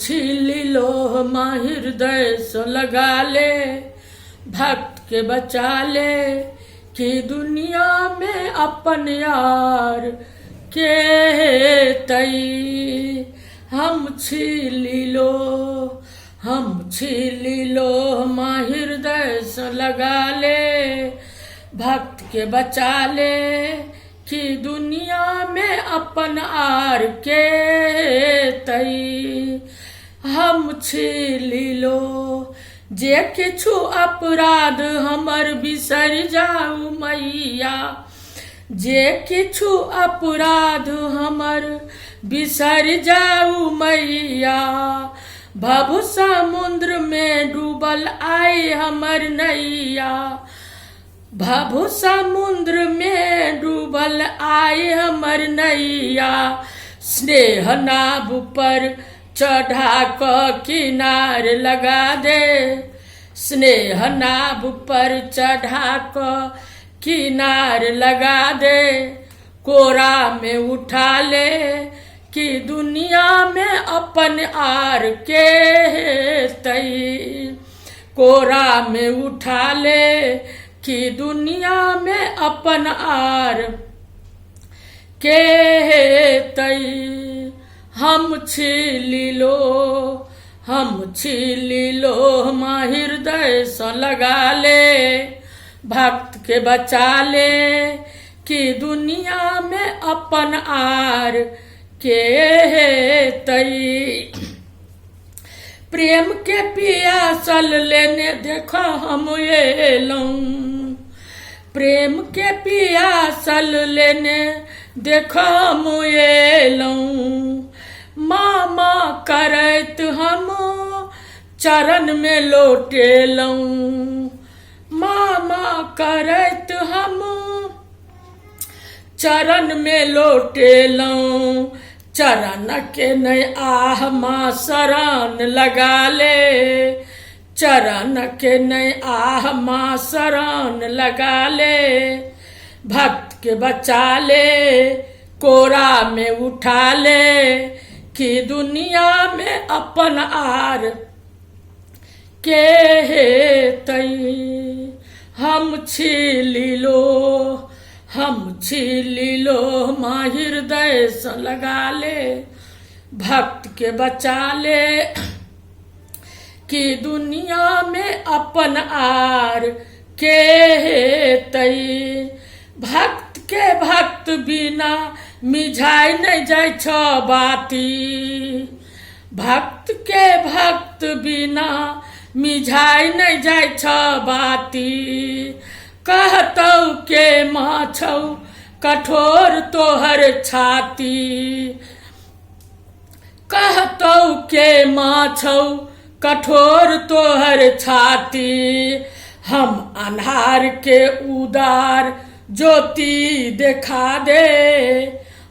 छीली लो माँ हृदय से लगा ले, भक्त के बचा ले कि दुनिया में अपन यार के तई। हम छीली लो माँ हृदय से लगा ले, भक्त के बचा ले कि दुनिया में अपन आर के तई। हम छीली लो जे किछु अपराध हमर बिसर जाऊ मैया, जे किछु अपराध हमर बिसर जाऊ मैया। भव समुद्र में डूबल आई हमर नैया, भव समुद्र में डूबल आई हमर नैया। स्नेह नाव पर चढ़ा क किनार लगा दे, स्नेह नाव पर चढ़ा क किनार लगा दे। कोरा में उठा ले कि दुनिया में अपन आर के तई। कोरा में उठा ले कि दुनिया में अपन आर के तई। हम छीली लो माँ हृदय से लगा ले, भक्त के बचा ले कि दुनिया में अपन आर के तई। प्रेम के पियासल लेने देखो हम एलऊं, प्रेम के पियासल लेने देखो हम एलऊं। मामा करैत हम चरण में लौटेलऊं, मामा करैत हम चरण में लौटेलऊं। चरण के नहीं आह माँ शरण लगा ले, चरण के नहीं आह माँ शरण लगा ले। भक्त के बचा ले कोरा में उठा ले कि दुनिया में अपन आर के तई। हम छीली लो माँ हृदय से लगा ले, भक्त के बचा ले कि दुनिया में अपन आर के तई। भक्त के भक्त बिना मिझाई नहीं जाय छ बाती, भक्त के भक्त बिना मिझाई नहीं जाय छ बाती। कहतौ के माँ छौ कठोर तोहर छाती, कहतौ के माँ छौ कठोर तोहर छाती। हम अन्हार के उदार ज्योति देखा दे,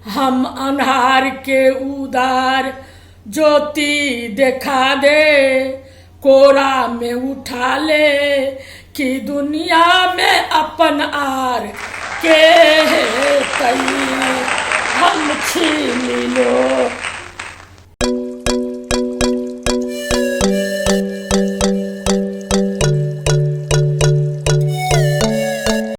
हम अन्हार के उदार ज्योति देखा दे। कोरा में उठा ले कि दुनिया में अपन आर के तई। हम छीली लो